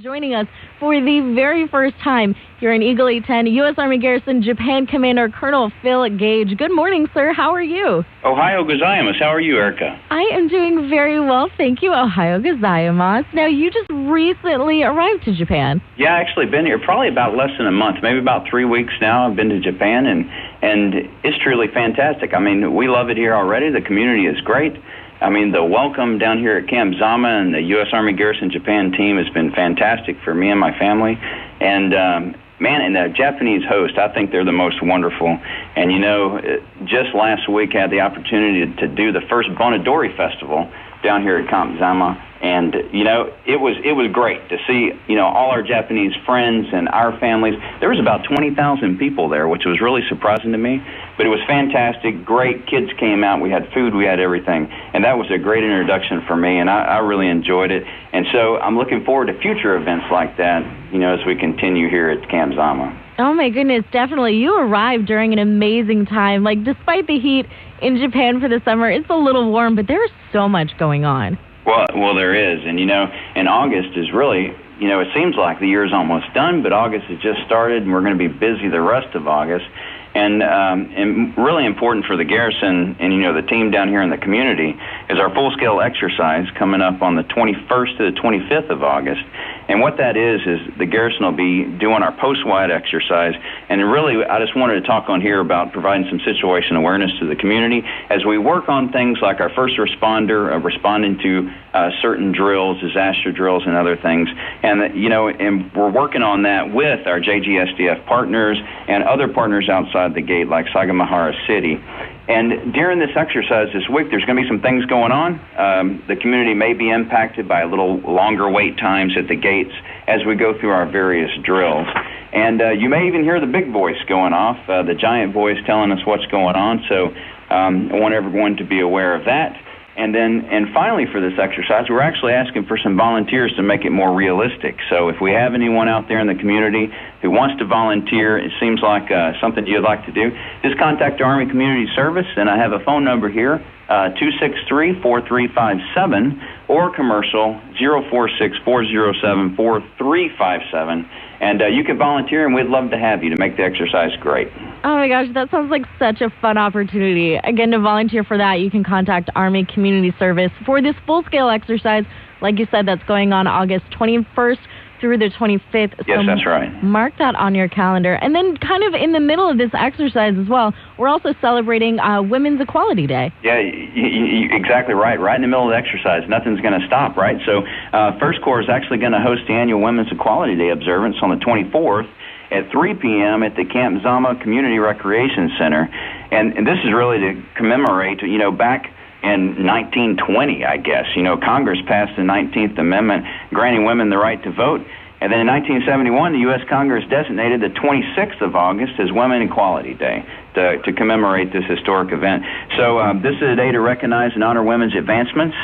Joining us for the very first time here in Eagle 810, U.S. Army Garrison Japan Commander Colonel Phil Gage. Good morning, sir. How are you? Ohio gozaimasu. How are you, Erica? I am doing very well, thank you. Ohio gozaimasu. Now, you just recently arrived to Japan. Yeah, I actually been here probably about less than a month, maybe about 3 weeks now. I've been to Japan, and it's truly fantastic. I mean, we love it here already. The community is great. I mean, the welcome down here at Camp Zama and the U.S. Army Garrison Japan team has been fantastic for me and my family. And, man, and the Japanese host, I think they're the most wonderful. And, you know, just last week I had the opportunity to do the first Bonadori Festival down here at Camp Zama. And, you know, it was great to see, you know, all our Japanese friends and our families. There was about 20,000 people there, which was really surprising to me. But it was fantastic. Great. Kids came out. We had food. We had everything. And that was a great introduction for me, and I really enjoyed it. And so I'm looking forward to future events like that, you know, as we continue here at Camp Zama. Oh, my goodness, definitely. You arrived during an amazing time. Like, despite the heat in Japan for the summer, it's a little warm, but there's so much going on. Well, there is. And, you know, and August is really, you know, it seems like the year is almost done, but August has just started, and we're going to be busy the rest of August. And really important for the garrison and, you know, the team down here in the community is our full-scale exercise coming up on the 21st to the 25th of August. And what that is the garrison will be doing our post-wide exercise. And really, I just wanted to talk on here about providing some situation awareness to the community as we work on things like our first responder, responding to certain drills, disaster drills, and other things. And, you know, and we're working on that with our JGSDF partners and other partners outside the gate like Sagamihara City. And during this exercise this week, there's going to be some things going on. The community may be impacted by a little longer wait times at the gates as we go through our various drills. And you may even hear the big voice going off, the giant voice telling us what's going on. So I want everyone to be aware of that. And finally for this exercise, we're actually asking for some volunteers to make it more realistic. So if we have anyone out there in the community who wants to volunteer, it seems like something you'd like to do, just contact the Army Community Service, and I have a phone number here, 263-4357, or commercial 046-407-4357. And you can volunteer, and we'd love to have you to make the exercise great. Oh, my gosh, that sounds like such a fun opportunity. Again, to volunteer for that, you can contact Army Community Service for this full-scale exercise. Like you said, that's going on August 21st through the 25th. Yes, that's right. Mark that on your calendar. And then kind of in the middle of this exercise as well, we're also celebrating Women's Equality Day. Yeah, you're exactly right. Right in the middle of the exercise, nothing's going to stop, right? So First Corps is actually going to host the annual Women's Equality Day observance on the 24th at 3 p.m. at the Camp Zama Community Recreation Center. And this is really to commemorate, you know, back in 1920, I guess. You know, Congress passed the 19th Amendment granting women the right to vote. And then in 1971, the U.S. Congress designated the 26th of August as Women Equality Day to commemorate this historic event. So this is a day to recognize and honor women's advancements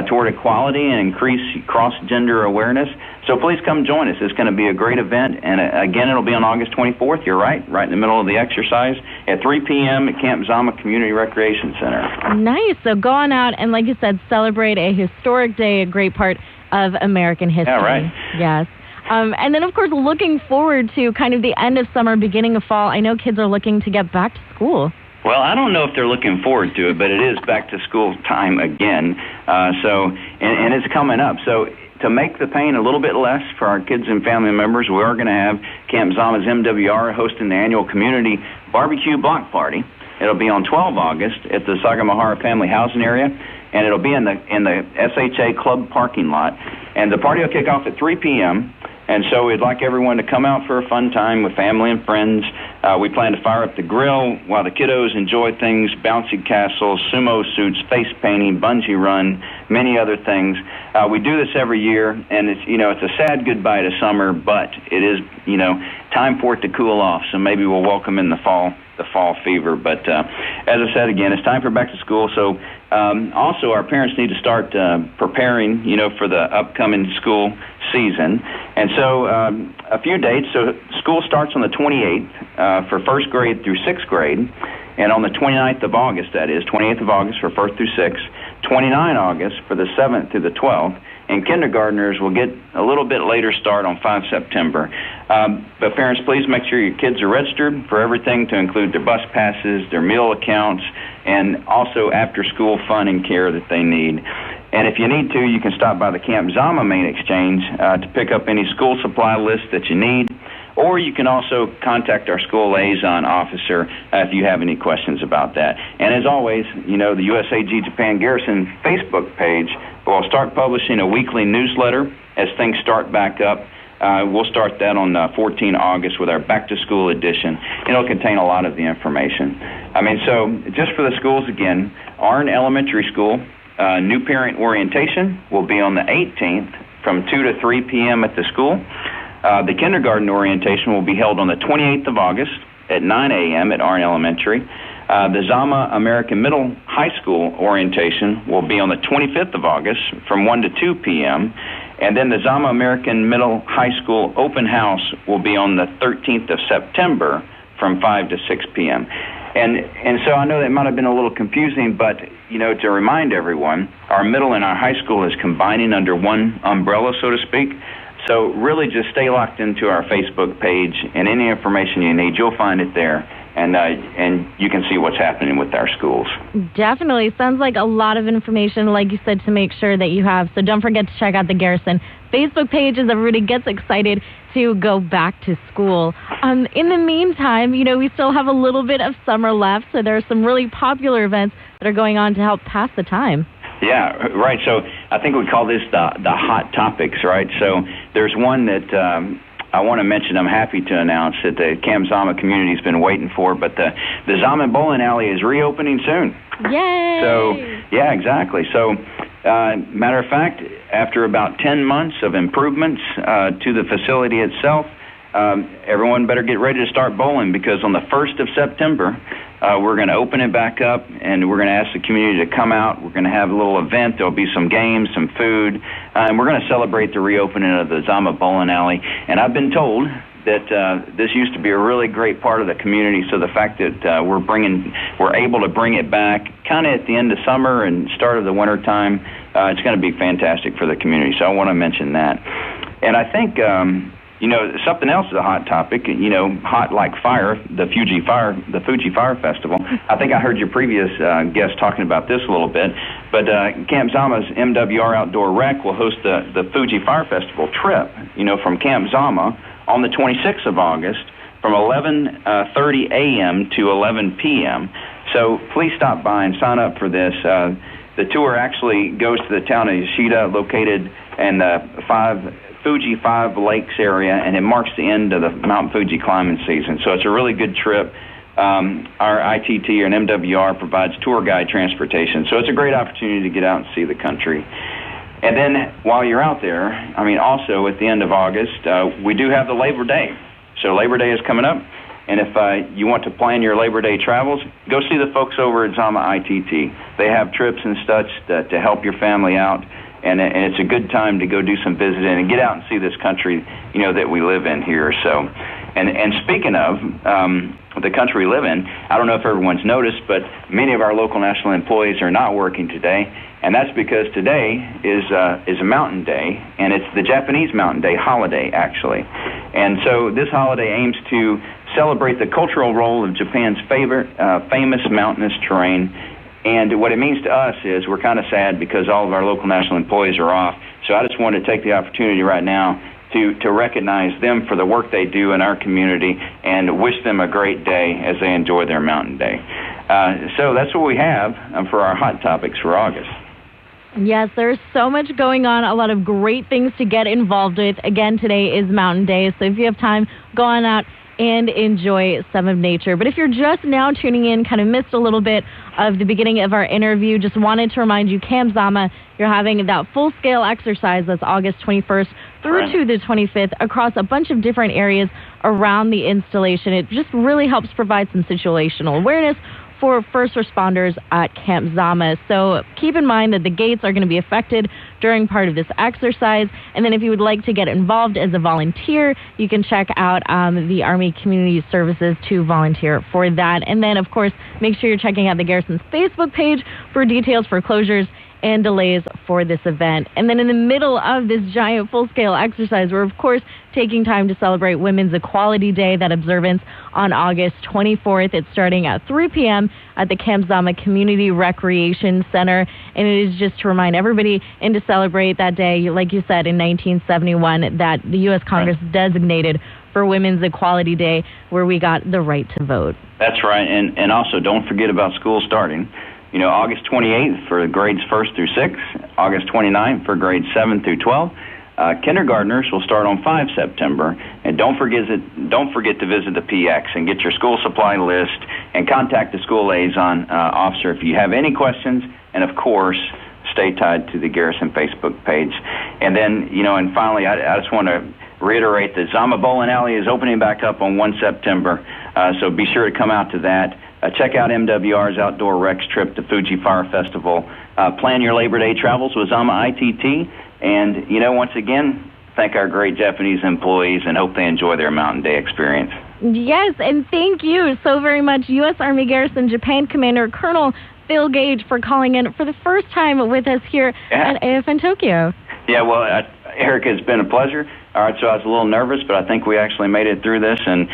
toward equality and increase cross-gender awareness. So please come join us. It's going to be a great event. And again, it'll be on August 24th. You're right in the middle of the exercise at 3 p.m. at Camp Zama Community Recreation Center. Nice. So go on out and, like you said, celebrate a historic day, a great part of American history. Yeah, right. Yes. And then, of course, looking forward to kind of the end of summer, beginning of fall. I know kids are looking to get back to school. Well, I don't know if they're looking forward to it, but it is back to school time again. And it's coming up. So to make the pain a little bit less for our kids and family members, we are going to have Camp Zama's MWR hosting the annual community barbecue block party. It'll be on 12 August at the Sagamihara Family Housing area, and it'll be in the SHA Club parking lot. And the party will kick off at 3 p.m., and so we'd like everyone to come out for a fun time with family and friends. We plan to fire up the grill while the kiddos enjoy things, bouncy castles, sumo suits, face painting, bungee run, many other things. We do this every year, and it's a sad goodbye to summer, but it is, time for it to cool off. So maybe we'll welcome in the fall fever. But as I said again, it's time for back to school. So also our parents need to start preparing, for the upcoming school season. And so a few dates. So school starts on the 28th for first grade through sixth grade, and on the 29th of August, that is, 28th of August for first through sixth, 29 August for the 7th through the 12th, and kindergartners will get a little bit later start on 5 September. But parents, please make sure your kids are registered for everything, to include their bus passes, their meal accounts, and also after-school fun and care that they need. And if you need to, you can stop by the Camp Zama main exchange to pick up any school supply list that you need. Or you can also contact our school liaison officer if you have any questions about that. And as always, you know, the USAG Japan Garrison Facebook page will start publishing a weekly newsletter as things start back up. We'll start that on 14 August with our back-to-school edition. It'll contain a lot of the information. I mean, so just for the schools again, Arn Elementary School, new parent orientation will be on the 18th from 2 to 3 p.m. at the school. The kindergarten orientation will be held on the 28th of August at 9 a.m. at Arn Elementary. The Zama American Middle High School orientation will be on the 25th of August from 1 to 2 p.m. And then the Zama American Middle High School open house will be on the 13th of September from 5 to 6 p.m. And so I know that might have been a little confusing, but, you know, to remind everyone, our middle and our high school is combining under one umbrella, so to speak. So really just stay locked into our Facebook page, and any information you need, you'll find it there, and you can see what's happening with our schools. Definitely. Sounds like a lot of information, like you said, to make sure that you have. So don't forget to check out the Garrison Facebook page as everybody gets excited to go back to school. In the meantime, you know, we still have a little bit of summer left, so there are some really popular events that are going on to help pass the time. Yeah, right. So I think we call this the hot topics, right? So there's one that I want to mention. I'm happy to announce that the Camp Zama community has been waiting for, but the Zama Bowling Alley is reopening soon. Yay! So, yeah, exactly. So, matter of fact, after about 10 months of improvements to the facility itself, everyone better get ready to start bowling, because on the 1st of September, we're going to open it back up, and we're going to ask the community to come out. We're going to have a little event. There'll be some games, some food, and we're going to celebrate the reopening of the Zama Bowling Alley. And I've been told that this used to be a really great part of the community, so the fact that we're able to bring it back kind of at the end of summer and start of the winter time, it's going to be fantastic for the community. So I want to mention that. And I think you know, something else is a hot topic, you know, hot like fire, the Fuji Fire Festival. I think I heard your previous guest talking about this a little bit, but Camp Zama's MWR Outdoor Rec will host the Fuji Fire Festival trip, you know, from Camp Zama on the 26th of August from 11:30 a.m. to 11 p.m. So please stop by and sign up for this. The tour actually goes to the town of Yoshida, located in the Fuji 5 Lakes area, and it marks the end of the Mount Fuji climbing season. So it's a really good trip. Our ITT and MWR provides tour guide transportation. So it's a great opportunity to get out and see the country. And then while you're out there, I mean, also at the end of August, we do have the Labor Day. So Labor Day is coming up. And if you want to plan your Labor Day travels, go see the folks over at Zama ITT. They have trips and such to help your family out. And it's a good time to go do some visiting and get out and see this country, you know, that we live in here. So, and speaking of the country we live in, I don't know if everyone's noticed, but many of our local national employees are not working today, and that's because today is a Mountain Day, and it's the Japanese Mountain Day holiday, actually. And so this holiday aims to celebrate the cultural role of Japan's famous mountainous terrain. And what it means to us is we're kind of sad because all of our local national employees are off. So I just wanted to take the opportunity right now to recognize them for the work they do in our community and wish them a great day as they enjoy their Mountain Day. So that's what we have for our hot topics for August. Yes, there's so much going on, a lot of great things to get involved with. Again, today is Mountain Day, so if you have time, go on out and enjoy some of nature. But if you're just now tuning in, kind of missed a little bit of the beginning of our interview, just wanted to remind you, Camp Zama, you're having that full-scale exercise that's August 21st through to the 25th across a bunch of different areas around the installation. It just really helps provide some situational awareness for first responders at Camp Zama. So keep in mind that the gates are going to be affected during part of this exercise. And then if you would like to get involved as a volunteer, you can check out the Army Community Services to volunteer for that. And then, of course, make sure you're checking out the Garrison's Facebook page for details for closures and delays for this event. And then in the middle of this giant full-scale exercise, we're, of course, taking time to celebrate Women's Equality Day, that observance on August 24th. It's starting at 3 p.m. at the Camp Zama Community Recreation Center. And it is just to remind everybody and to celebrate that day, like you said, in 1971, that the U.S. Congress designated for Women's Equality Day, where we got the right to vote. That's right. And also, don't forget about school starting. You know, August 28th for grades 1st through 6th, August 29th for grades 7 through 12. Kindergartners will start on 5 September. And don't forget to visit the PX and get your school supply list and contact the school liaison officer if you have any questions. And, of course, stay tied to the Garrison Facebook page. And then, you know, and finally, I just want to reiterate that Zama Bowling Alley is opening back up on 1 September, so be sure to come out to that. Check out MWR's Outdoor Rex trip to Fuji Fire Festival. Plan your Labor Day travels with Zama ITT. And, you know, once again, thank our great Japanese employees and hope they enjoy their Mountain Day experience. Yes, and thank you so very much, U.S. Army Garrison Japan Commander Colonel Phil Gage, for calling in for the first time with us here at AFN Tokyo. Yeah, well, Erica, it's been a pleasure. All right, so I was a little nervous, but I think we actually made it through this. And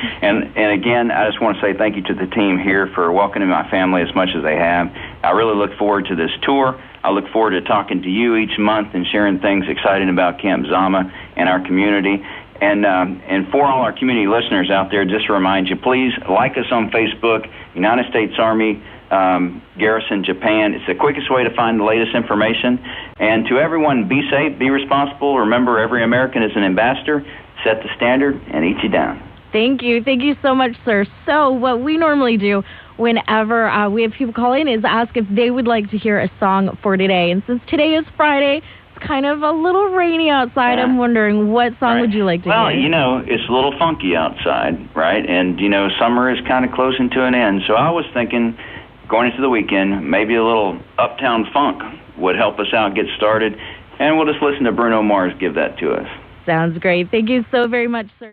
again, I just want to say thank you to the team here for welcoming my family as much as they have. I really look forward to this tour. I look forward to talking to you each month and sharing things exciting about Camp Zama and our community. And for all our community listeners out there, just to remind you, please like us on Facebook, United States Army Garrison Japan. It's the quickest way to find the latest information. And to everyone, be safe, be responsible. Remember, every American is an ambassador. Set the standard and eat you down. Thank you. Thank you so much, sir. So what we normally do whenever we have people call in is ask if they would like to hear a song for today. And since today is Friday, it's kind of a little rainy outside. I'm wondering, what song would you like to hear? Well, you know, it's a little funky outside, right? And, you know, summer is kind of closing to an end. So I was thinking, going into the weekend, maybe a little Uptown Funk would help us out, get started. And we'll just listen to Bruno Mars give that to us. Sounds great. Thank you so very much, sir.